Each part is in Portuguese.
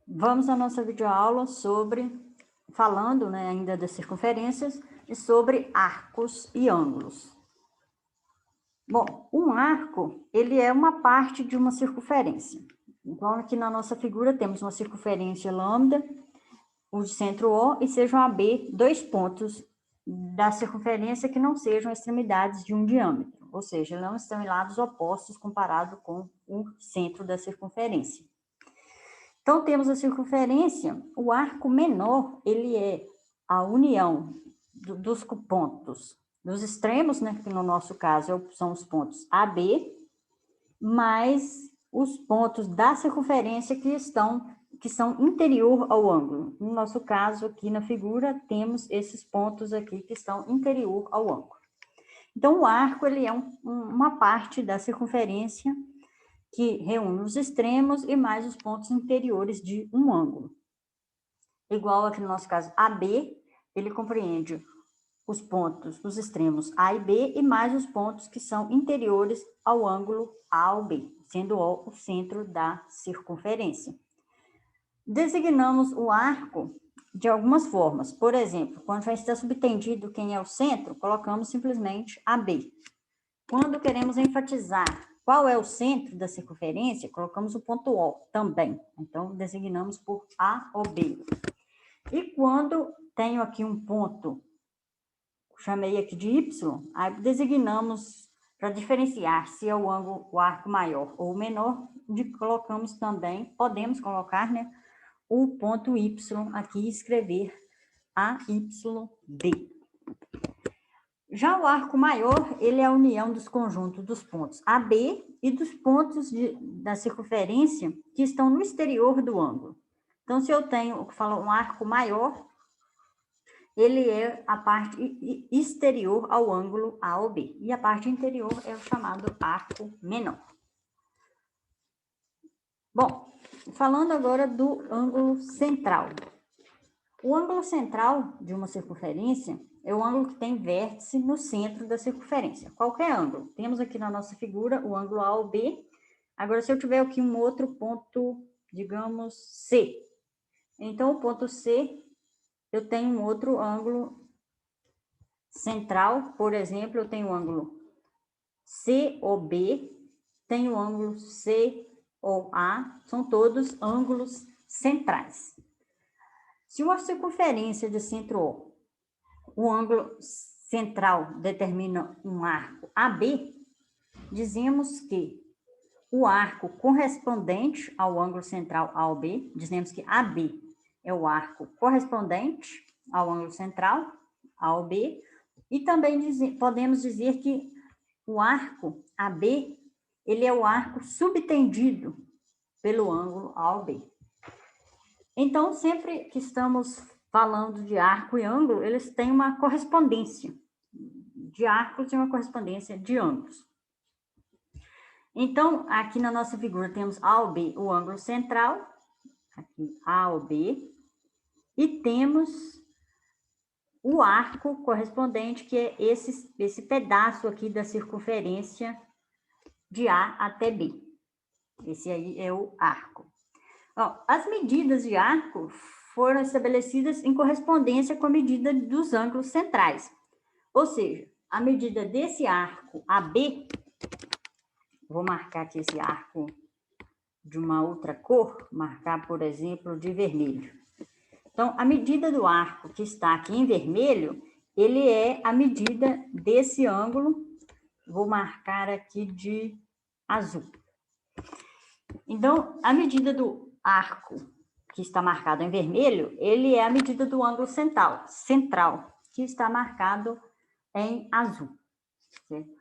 Vamos à nossa videoaula falando, né, ainda das circunferências e sobre arcos e ângulos. Bom, um arco, ele é uma parte de uma circunferência. Então, aqui na nossa figura temos uma circunferência lambda, o centro O e sejam AB dois pontos da circunferência que não sejam extremidades de um diâmetro, ou seja, não estão em lados opostos comparado com o centro da circunferência. Então, temos a circunferência, o arco menor, ele é a união dos pontos, dos extremos, né, que no nosso caso são os pontos AB, mais os pontos da circunferência que são interior ao ângulo. No nosso caso, aqui na figura, temos esses pontos aqui que estão interior ao ângulo. Então, o arco, ele é uma parte da circunferência que reúne os extremos e mais os pontos interiores de um ângulo. Igual aqui no nosso caso, AB, ele compreende os pontos, os extremos A e B, e mais os pontos que são interiores ao ângulo A ao B, sendo O o centro da circunferência. Designamos o arco de algumas formas. Por exemplo, quando já está subtendido quem é o centro, colocamos simplesmente AB. Quando queremos enfatizar qual é o centro da circunferência, colocamos o ponto O também. Então, designamos por A ou B. E quando tenho aqui um ponto, chamei aqui de Y, aí designamos para diferenciar se é o arco maior ou menor, colocamos também, podemos colocar, né, o ponto Y aqui e escrever AYB. Já o arco maior, ele é a união dos conjuntos dos pontos AB e dos pontos da circunferência que estão no exterior do ângulo. Então, se eu tenho, um arco maior, ele é a parte exterior ao ângulo A ou B. E a parte interior é o chamado arco menor. Bom, falando agora do ângulo central. O ângulo central de uma circunferência é o ângulo que tem vértice no centro da circunferência. Qualquer ângulo. Temos aqui na nossa figura o ângulo A ou B. Agora, se eu tiver aqui um outro ponto, digamos, C. Então, o ponto C, eu tenho um outro ângulo central. Por exemplo, eu tenho o ângulo COB, tenho o ângulo COA. São todos ângulos centrais. Se uma circunferência de centro O ângulo central determina um arco AB, dizemos que o arco correspondente ao ângulo central A ou B, dizemos que AB é o arco correspondente ao ângulo central A ou B, e também podemos dizer que o arco AB, ele é o arco subtendido pelo ângulo A ou B. Então, sempre que estamos falando de arco e ângulo, eles têm uma correspondência de arcos e uma correspondência de ângulos. Então, aqui na nossa figura temos A ou B, o ângulo central, aqui A ou B, e temos o arco correspondente, que é esse pedaço aqui da circunferência de A até B. Esse aí é o arco. Ó, as medidas de arco foram estabelecidas em correspondência com a medida dos ângulos centrais. Ou seja, a medida desse arco AB, vou marcar aqui esse arco de uma outra cor, marcar, por exemplo, de vermelho. Então, a medida do arco que está aqui em vermelho, ele é a medida desse ângulo, vou marcar aqui de azul. Então, a medida do arco que está marcado em vermelho, ele é a medida do ângulo central, que está marcado em azul. Certo?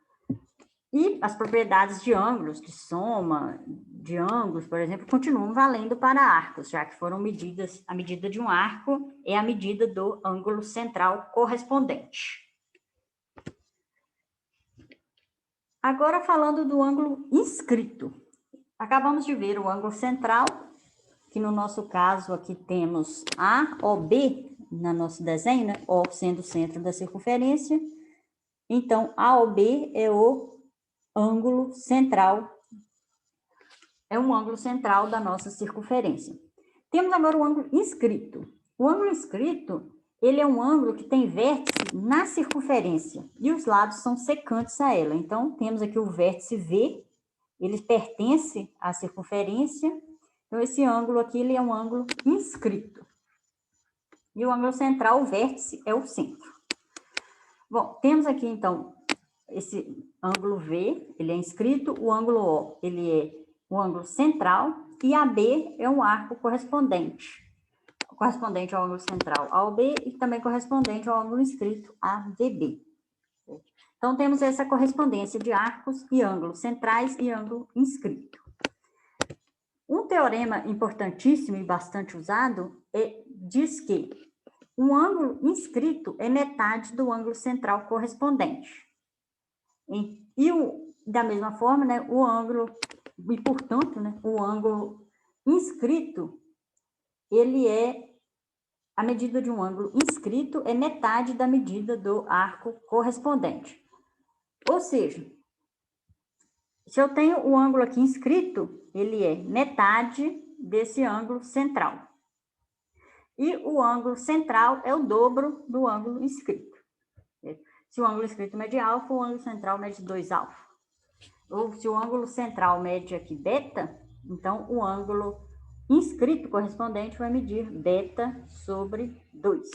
E as propriedades de ângulos, de soma de ângulos, por exemplo, continuam valendo para arcos, já que foram medidas, a medida de um arco é a medida do ângulo central correspondente. Agora, falando do ângulo inscrito. Acabamos de ver o ângulo central, que no nosso caso aqui temos A ou B no nosso desenho, né? O sendo o centro da circunferência. Então, A ou B é o ângulo central, é um ângulo central da nossa circunferência. Temos agora o ângulo inscrito. O ângulo inscrito, ele é um ângulo que tem vértice na circunferência e os lados são secantes a ela. Então, temos aqui o vértice V, ele pertence à circunferência. Então, esse ângulo aqui, ele é um ângulo inscrito. E o ângulo central, o vértice, é o centro. Bom, temos aqui, então, esse ângulo V, ele é inscrito, o ângulo O, ele é o ângulo central, e AB é um arco correspondente ao ângulo central AOB e também correspondente ao ângulo inscrito AVB. Então, temos essa correspondência de arcos e ângulos centrais e ângulo inscrito. Um teorema importantíssimo e bastante usado diz que um ângulo inscrito é metade do ângulo central correspondente. Da mesma forma, né, o ângulo, e portanto, né, o ângulo inscrito, ele é, a medida de um ângulo inscrito é metade da medida do arco correspondente. Ou seja, se eu tenho o ângulo aqui inscrito, ele é metade desse ângulo central. E o ângulo central é o dobro do ângulo inscrito. Se o ângulo inscrito mede alfa, o ângulo central mede 2 alfa. Ou se o ângulo central mede aqui beta, então o ângulo inscrito correspondente vai medir beta sobre 2.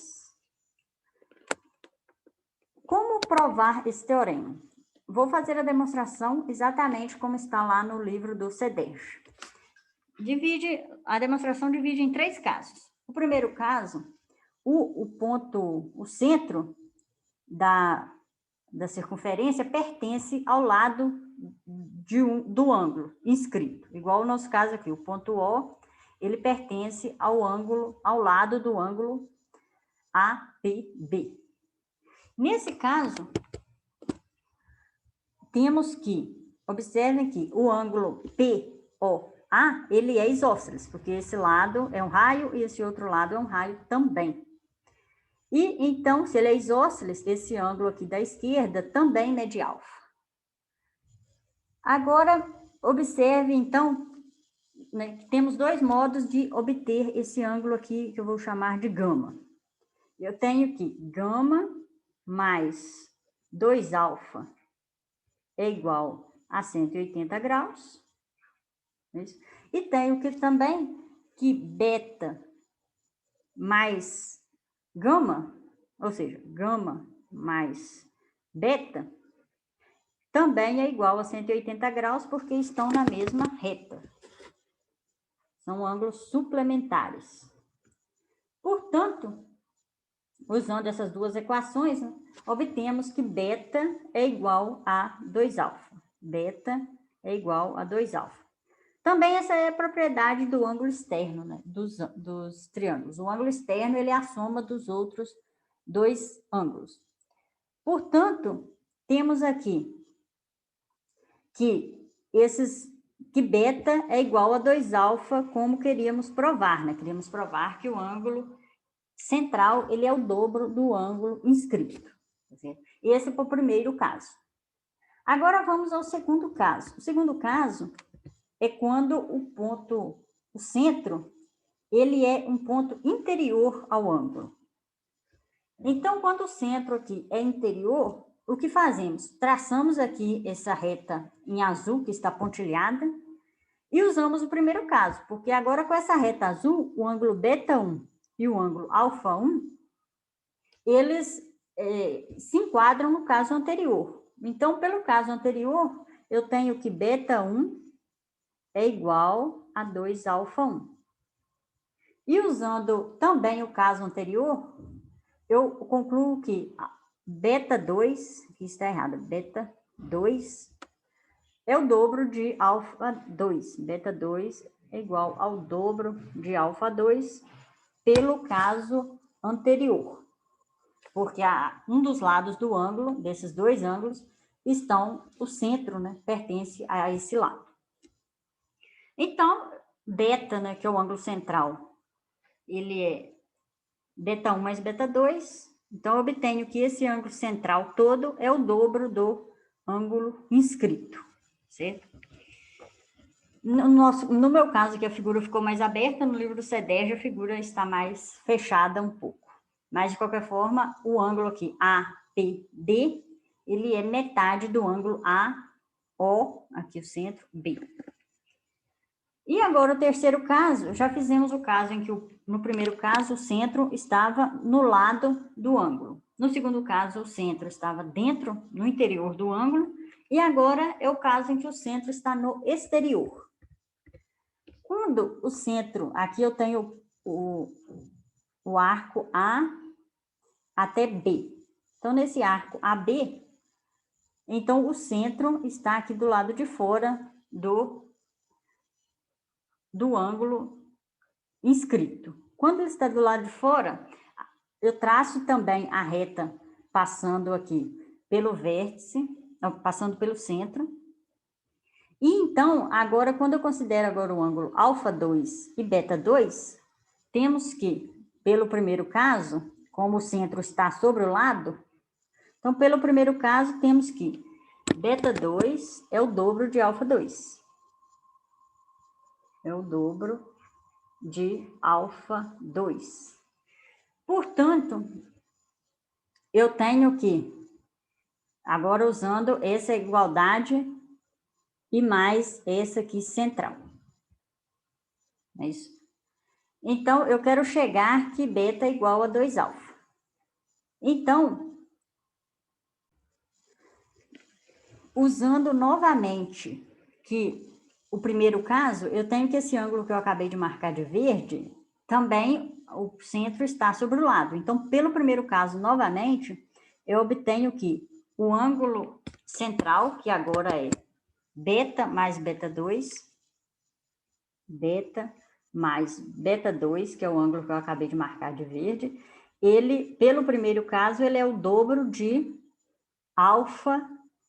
Como provar esse teorema? Vou fazer a demonstração exatamente como está lá no livro do CEDERJ. A demonstração divide em 3 casos. O primeiro caso, o centro da circunferência pertence ao lado do ângulo inscrito. Igual o nosso caso aqui, o ponto O, ele pertence ao lado do ângulo APB. Nesse caso, temos que, observem que o ângulo POA, ele é isósceles, porque esse lado é um raio e esse outro lado é um raio também. E, então, se ele é isósceles, esse ângulo aqui da esquerda também mede alfa. Agora, observe, então, né, que temos 2 modos de obter esse ângulo aqui, que eu vou chamar de gama. Eu tenho que gama mais 2 alfa é igual a 180 graus. Isso. E tenho que também que beta mais gama, ou seja, gama mais beta, também é igual a 180 graus, porque estão na mesma reta. São ângulos suplementares. Portanto, usando essas 2 equações, né, obtemos que beta é igual a 2 alfa. Beta é igual a 2 alfa. Também essa é a propriedade do ângulo externo, né, dos triângulos. O ângulo externo, ele é a soma dos outros 2 ângulos. Portanto, temos aqui que beta é igual a 2 alfa, como queríamos provar, né? Queríamos provar que o ângulo central, ele é o dobro do ângulo inscrito. Esse foi o primeiro caso. Agora vamos ao segundo caso. O segundo caso é quando o centro, ele é um ponto interior ao ângulo. Então, quando o centro aqui é interior, o que fazemos? Traçamos aqui essa reta em azul, que está pontilhada, e usamos o primeiro caso, porque agora com essa reta azul, o ângulo β1 e o ângulo α1, eles se enquadram no caso anterior. Então, pelo caso anterior, eu tenho que β1 é igual a 2 α1. E usando também o caso anterior, eu concluo que β2, aqui está errado, β2 é o dobro de α2. β2 é igual ao dobro de α2 pelo caso anterior. Porque um dos lados do ângulo, desses 2 ângulos, o centro, né, pertence a esse lado. Então, beta, né, que é o ângulo central, ele é β1 mais β2. Então, eu obtenho que esse ângulo central todo é o dobro do ângulo inscrito, certo? No meu caso, que a figura ficou mais aberta, no livro do CEDERJ a figura está mais fechada um pouco. Mas, de qualquer forma, o ângulo aqui, APD, ele é metade do ângulo AO, aqui o centro, B. E agora o terceiro caso, já fizemos o caso em que, no primeiro caso, o centro estava no lado do ângulo. No segundo caso, o centro estava dentro, no interior do ângulo. E agora é o caso em que o centro está no exterior. Quando o centro, aqui eu tenho o arco A até B. Então, nesse arco AB, então o centro está aqui do lado de fora do ângulo inscrito. Quando ele está do lado de fora, eu traço também a reta passando aqui pelo vértice, passando pelo centro. E então, agora, quando eu considero agora o ângulo α2 e β2, temos que, pelo primeiro caso, como o centro está sobre o lado, então, pelo primeiro caso, temos que β2 é o dobro de α2. É o dobro de α2. Portanto, eu tenho que, agora usando essa igualdade e mais essa aqui central. É isso? Então, eu quero chegar que beta é igual a 2α. Então, usando novamente que o primeiro caso, eu tenho que esse ângulo que eu acabei de marcar de verde, também o centro está sobre o lado. Então, pelo primeiro caso, novamente, eu obtenho que o ângulo central, que agora é beta mais beta2, beta mais beta2, que é o ângulo que eu acabei de marcar de verde, ele, pelo primeiro caso, ele é o dobro de alfa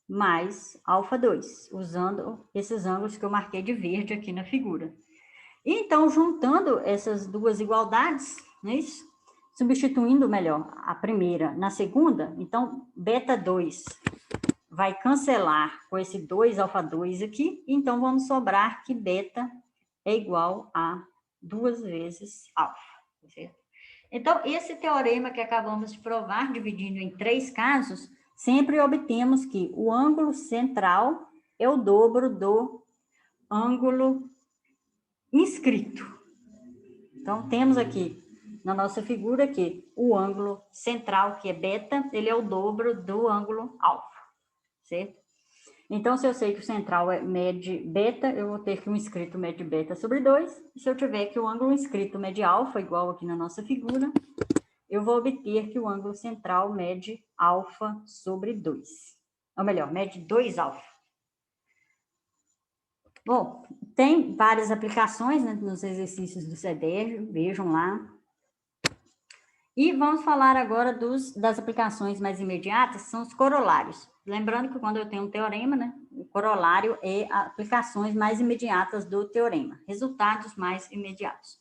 mais α2, usando esses ângulos que eu marquei de verde aqui na figura. Então, juntando essas duas igualdades, não é isso? Substituindo, melhor, a primeira na segunda, então, β2 vai cancelar com esse 2α2 aqui, então vamos sobrar que beta é igual a 2 vezes alfa, certo? Então, esse teorema que acabamos de provar, dividindo em 3 casos, sempre obtemos que o ângulo central é o dobro do ângulo inscrito. Então, temos aqui na nossa figura que o ângulo central, que é beta, ele é o dobro do ângulo alfa, certo? Então, se eu sei que o central mede beta, eu vou ter que o inscrito mede beta sobre 2. E se eu tiver que o ângulo inscrito mede alfa, igual aqui na nossa figura, eu vou obter que o ângulo central mede alfa sobre 2. Ou melhor, mede 2α. Bom, tem várias aplicações, né, nos exercícios do CEDERJ, vejam lá. E vamos falar agora das aplicações mais imediatas, que são os corolários. Lembrando que quando eu tenho um teorema, né, o corolário é aplicações mais imediatas do teorema, resultados mais imediatos.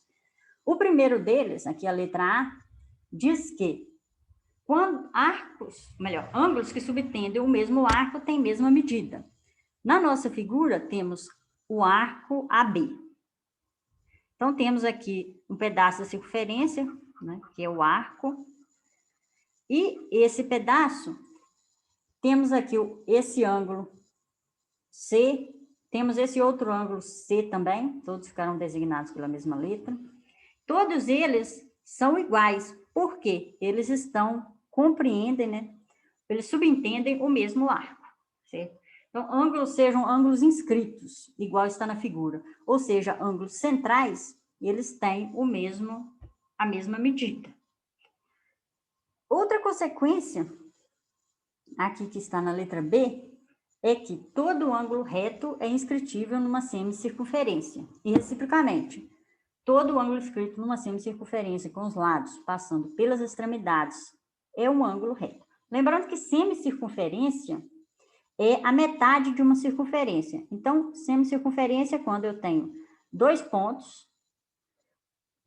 O primeiro deles, aqui a letra A, diz que quando ângulos que subtendem o mesmo arco têm mesma medida. Na nossa figura, temos o arco AB. Então, temos aqui um pedaço da circunferência, né, que é o arco. E esse pedaço, temos aqui esse ângulo C, temos esse outro ângulo C também, todos ficaram designados pela mesma letra. Todos eles são iguais, porque eles compreendem, né? Eles subentendem o mesmo arco, certo? Então, ângulos sejam ângulos inscritos, igual está na figura, ou seja, ângulos centrais, eles têm a mesma medida. Outra consequência, aqui que está na letra B, é que todo ângulo reto é inscritível numa semicircunferência, e reciprocamente, todo ângulo inscrito numa semicircunferência com os lados passando pelas extremidades é um ângulo reto. Lembrando que semicircunferência é a metade de uma circunferência. Então, semicircunferência é quando eu tenho 2 pontos,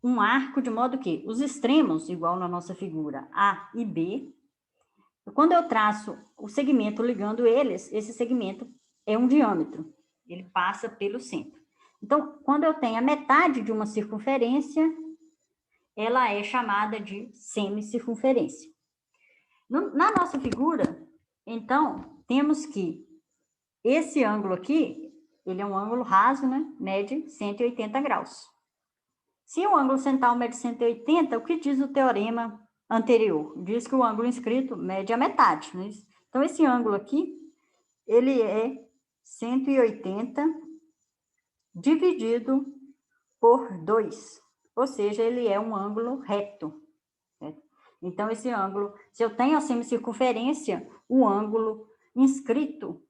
um arco, de modo que os extremos, igual na nossa figura A e B, quando eu traço o segmento ligando eles, esse segmento é um diâmetro, ele passa pelo centro. Então, quando eu tenho a metade de uma circunferência, ela é chamada de semicircunferência. Na nossa figura, então, temos que esse ângulo aqui, ele é um ângulo raso, né? Mede 180 graus. Se o ângulo central mede 180, o que diz o teorema anterior? Diz que o ângulo inscrito mede a metade, né? Então, esse ângulo aqui, ele é 180 dividido por 2, ou seja, ele é um ângulo reto. Certo? Então, esse ângulo, se eu tenho a semicircunferência, o ângulo inscrito,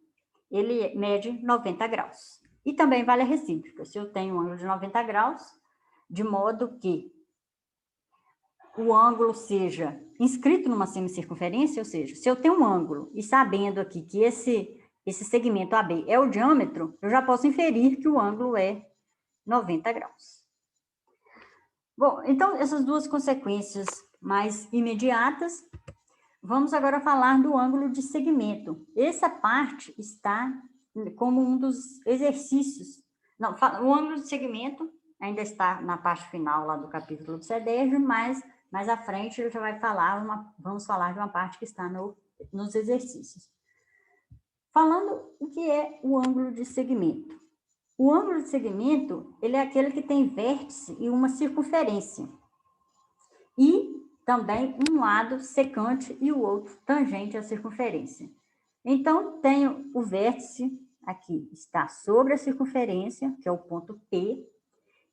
ele mede 90 graus. E também vale a recíproca. Se eu tenho um ângulo de 90 graus, de modo que o ângulo seja inscrito numa semicircunferência, ou seja, se eu tenho um ângulo e sabendo aqui que esse segmento AB é o diâmetro, eu já posso inferir que o ângulo é 90 graus. Bom, então, essas duas consequências mais imediatas, vamos agora falar do ângulo de segmento. Essa parte está como um dos exercícios. Não, o ângulo de segmento ainda está na parte final lá do capítulo do CEDERJ, mas mais à frente ele já vai falar, vamos falar de uma parte que está nos exercícios. Falando o que é o ângulo de segmento. O ângulo de segmento, ele é aquele que tem vértice e uma circunferência. E também um lado secante e o outro tangente à circunferência. Então, tenho o vértice, aqui está sobre a circunferência, que é o ponto P,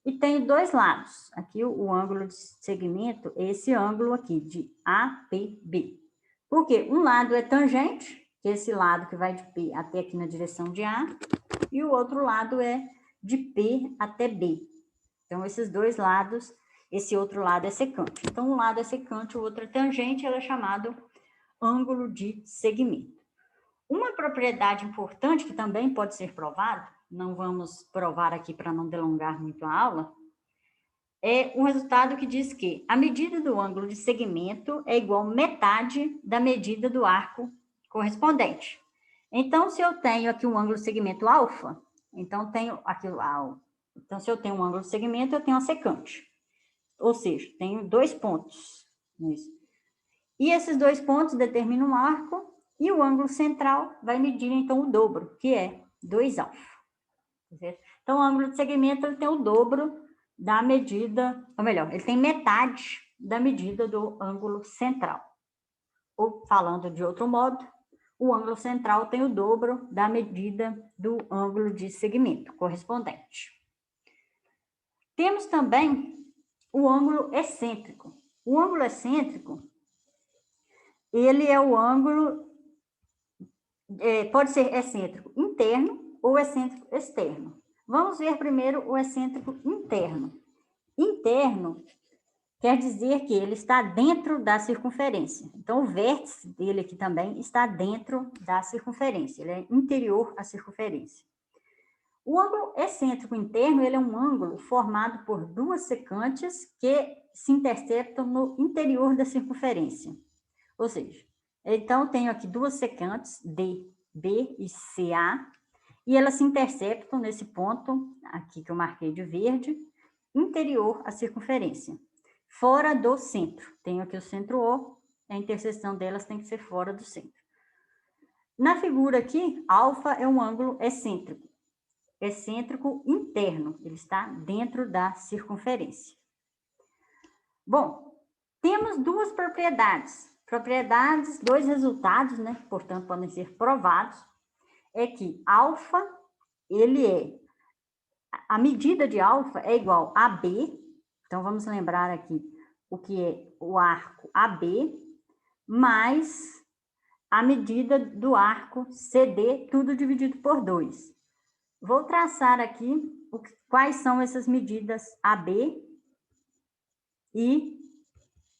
e tenho dois lados. Aqui o ângulo de segmento é esse ângulo aqui, de APB. Por quê? Um lado é tangente, que é esse lado que vai de P até aqui na direção de A, e o outro lado é de P até B. Então, esses dois lados, esse outro lado é secante. Então, um lado é secante, o outro é tangente, ela é chamado ângulo de segmento. Uma propriedade importante que também pode ser provada, não vamos provar aqui para não delongar muito a aula, é um resultado que diz que a medida do ângulo de segmento é igual a metade da medida do arco correspondente. Então, se eu tenho aqui um ângulo de segmento alfa, então tenho aqui então, se eu tenho um ângulo de segmento, eu tenho uma secante. Ou seja, tenho dois pontos. E esses dois pontos determinam um arco, e o ângulo central vai medir, então, o dobro, que é 2 alfa. Então, o ângulo de segmento ele tem o dobro da medida, ou melhor, ele tem metade da medida do ângulo central. Ou, falando de outro modo, o ângulo central tem o dobro da medida do ângulo de segmento correspondente. Temos também o ângulo excêntrico. O ângulo excêntrico, ele é o ângulo, pode ser excêntrico interno ou excêntrico externo. Vamos ver primeiro o excêntrico interno. Interno quer dizer que ele está dentro da circunferência. Então, o vértice dele aqui também está dentro da circunferência, ele é interior à circunferência. O ângulo excêntrico interno, ele é um ângulo formado por duas secantes que se interceptam no interior da circunferência. Ou seja, então eu tenho aqui duas secantes, D, B e CA, e elas se interceptam nesse ponto, aqui que eu marquei de verde, interior à circunferência, fora do centro. Tenho aqui o centro O, a interseção delas tem que ser fora do centro. Na figura aqui, alfa é um ângulo excêntrico. Excêntrico interno, ele está dentro da circunferência. Bom, temos duas propriedades, dois resultados, né? Portanto, podem ser provados, é que alfa, a medida de alfa é igual a B, então vamos lembrar aqui o que é o arco AB, mais a medida do arco CD, tudo dividido por 2. Vou traçar aqui quais são essas medidas AB e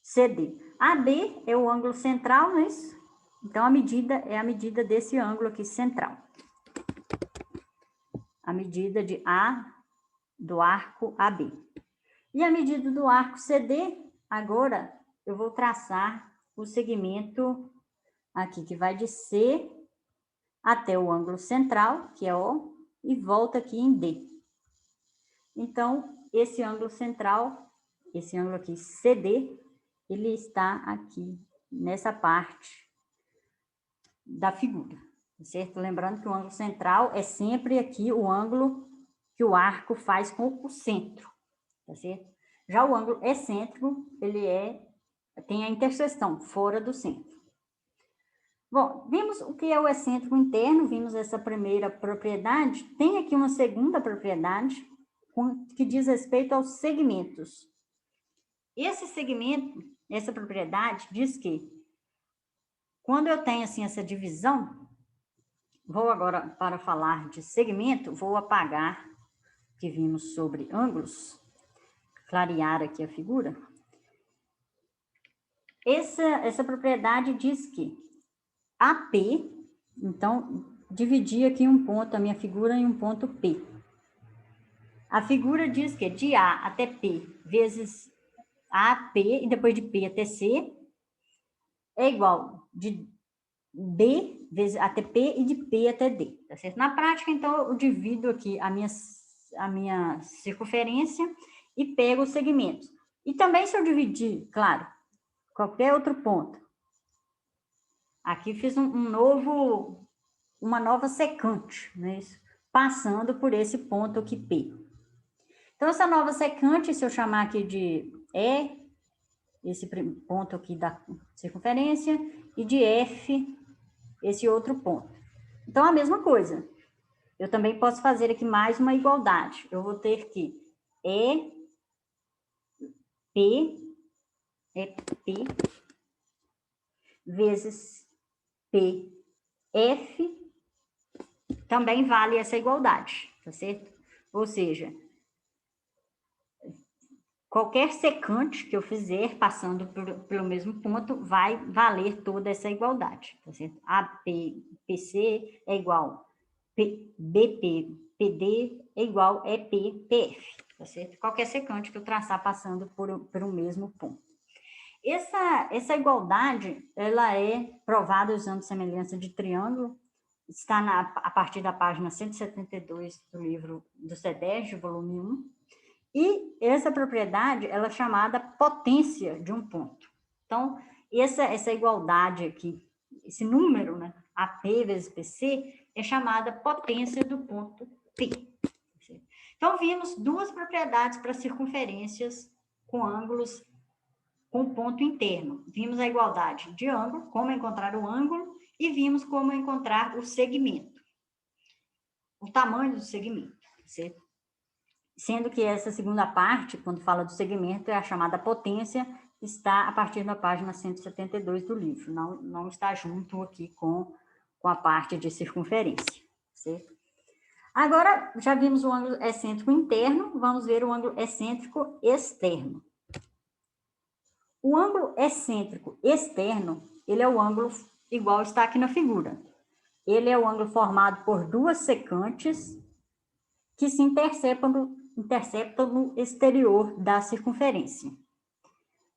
CD. AB é o ângulo central, não é isso? Então, a medida é a medida desse ângulo aqui central. A medida de A do arco AB. E a medida do arco CD, agora eu vou traçar o segmento aqui, que vai de C até o ângulo central, que é O, e volta aqui em D. Então, esse ângulo central, esse ângulo aqui, CD, ele está aqui, nessa parte da figura, certo? Lembrando que o ângulo central é sempre aqui o ângulo que o arco faz com o centro, tá certo? Já o ângulo excêntrico, ele tem a interseção fora do centro. Bom, vimos o que é o excêntrico interno, vimos essa primeira propriedade. Tem aqui uma segunda propriedade que diz respeito aos segmentos. Esse segmento, essa propriedade, diz que quando eu tenho assim essa divisão, vou agora, para falar de segmento, vou apagar o que vimos sobre ângulos, clarear aqui a figura. Essa propriedade diz que AP, então, dividi aqui um ponto, a minha figura, em um ponto P. A figura diz que de A até P vezes AP, e depois de P até C, é igual de D vezes até P e de P até D, tá certo? Na prática, então, eu divido aqui a minha circunferência e pego os segmentos. E também, se eu dividir, claro, qualquer outro ponto, aqui fiz uma nova secante, né? Passando por esse ponto aqui P. Então, essa nova secante, se eu chamar aqui de E, esse ponto aqui da circunferência, e de F, esse outro ponto. Então, a mesma coisa. Eu também posso fazer aqui mais uma igualdade. Eu vou ter que P vezes PF, também vale essa igualdade, tá certo? Ou seja, qualquer secante que eu fizer passando pelo mesmo ponto vai valer toda essa igualdade, tá certo? APC é igual BP, PD é igual EP, PF, tá certo? Qualquer secante que eu traçar passando por um mesmo ponto. Essa igualdade, ela é provada usando semelhança de triângulo, está a partir da página 172 do livro do CEDES, volume 1, e essa propriedade, ela é chamada potência de um ponto. Então, essa igualdade aqui, esse número, né, AP vezes PC, é chamada potência do ponto P. Então, vimos duas propriedades para circunferências com ângulos com ponto interno. Vimos a igualdade de ângulo, como encontrar o ângulo, e vimos como encontrar o segmento, o tamanho do segmento, certo? Sendo que essa segunda parte, quando fala do segmento, é a chamada potência, está a partir da página 172 do livro, não está junto aqui com a parte de circunferência, certo? Agora, já vimos o ângulo excêntrico interno, vamos ver o ângulo excêntrico externo. O ângulo excêntrico externo, ele é o ângulo igual está aqui na figura. Ele é o ângulo formado por duas secantes que se interceptam no exterior da circunferência.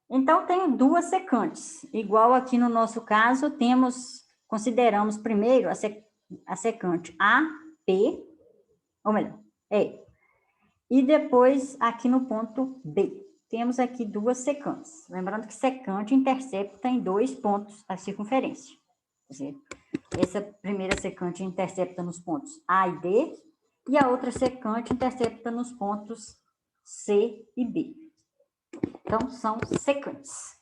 Então, tenho duas secantes. Igual aqui no nosso caso, consideramos primeiro a secante AP, ou melhor, e depois aqui no ponto B. Temos aqui duas secantes. Lembrando que secante intercepta em dois pontos a circunferência. Essa primeira secante intercepta nos pontos A e D, e a outra secante intercepta nos pontos C e B. Então, são secantes.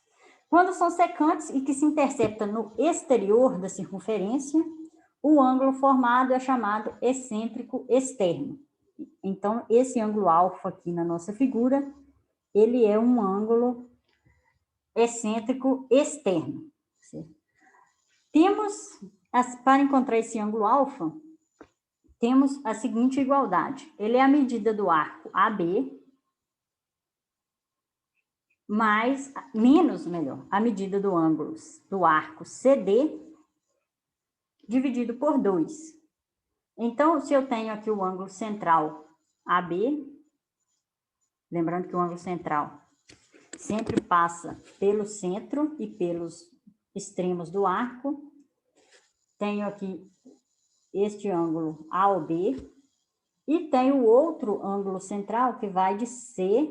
Quando são secantes e que se intercepta no exterior da circunferência, o ângulo formado é chamado excêntrico externo. Então, esse ângulo alfa aqui na nossa figura, ele é um ângulo excêntrico externo. Certo? Para encontrar esse ângulo alfa, temos a seguinte igualdade. Ele é a medida do arco AB, menos a medida do ângulo do arco CD, dividido por 2. Então, se eu tenho aqui o ângulo central AB, lembrando que o ângulo central sempre passa pelo centro e pelos extremos do arco, tenho aqui este ângulo AOB, E tem o outro ângulo central, que vai de C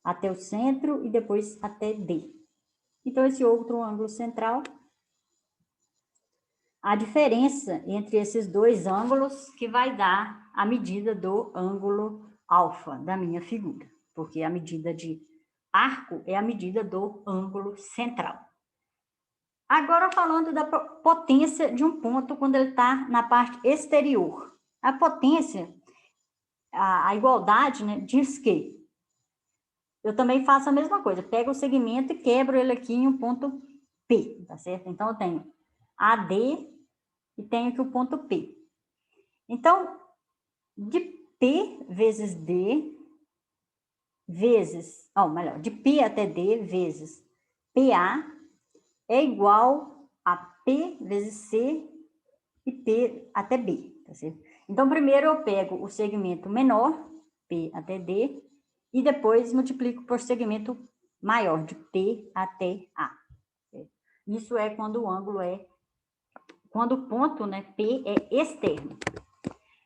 até o centro e depois até D. Então, esse outro ângulo central, a diferença entre esses dois ângulos que vai dar a medida do ângulo alfa da minha figura, porque a medida de arco é a medida do ângulo central. Agora, falando da potência de um ponto quando ele está na parte exterior. A potência, a igualdade, né, diz que eu também faço a mesma coisa, pego o segmento e quebro ele aqui em um ponto P, tá certo? Então, eu tenho AD e tenho aqui o ponto P. Então, de P vezes D, vezes, melhor, de P até D vezes PA é igual a P vezes C e P até B, tá certo? Então, primeiro eu pego o segmento menor, P até D, e depois multiplico por segmento maior, de P até A. Isso é quando o ângulo quando o ponto, né, P é externo.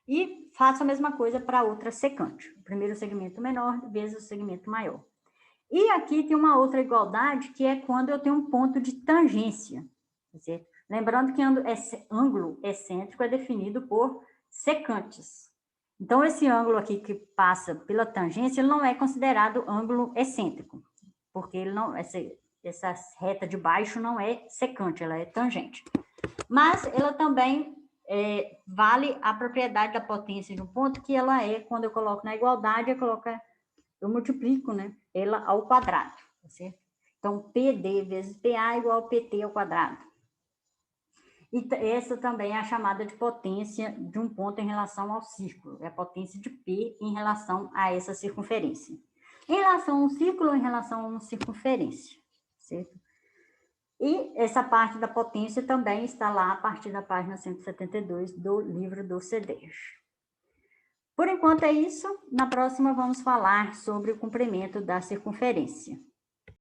E faço a mesma coisa para outra secante. O primeiro segmento menor vezes o segmento maior. E aqui tem uma outra igualdade, que é quando eu tenho um ponto de tangência. Certo? Lembrando que ângulo excêntrico é definido por secantes. Então, esse ângulo aqui que passa pela tangência, ele não é considerado ângulo excêntrico, porque ele não, essa reta de baixo não é secante, ela é tangente. Mas ela também vale a propriedade da potência de um ponto, que ela quando eu coloco na igualdade, eu multiplico, né, ela ao quadrado, tá certo? Então, PD vezes PA é igual a PT ao quadrado. E essa também é a chamada de potência de um ponto em relação ao círculo, é a potência de P em relação a essa circunferência. Em relação a um círculo, em relação a uma circunferência, certo? E essa parte da potência também está lá a partir da página 172 do livro do CEDEJ. Por enquanto é isso. Na próxima vamos falar sobre o comprimento da circunferência.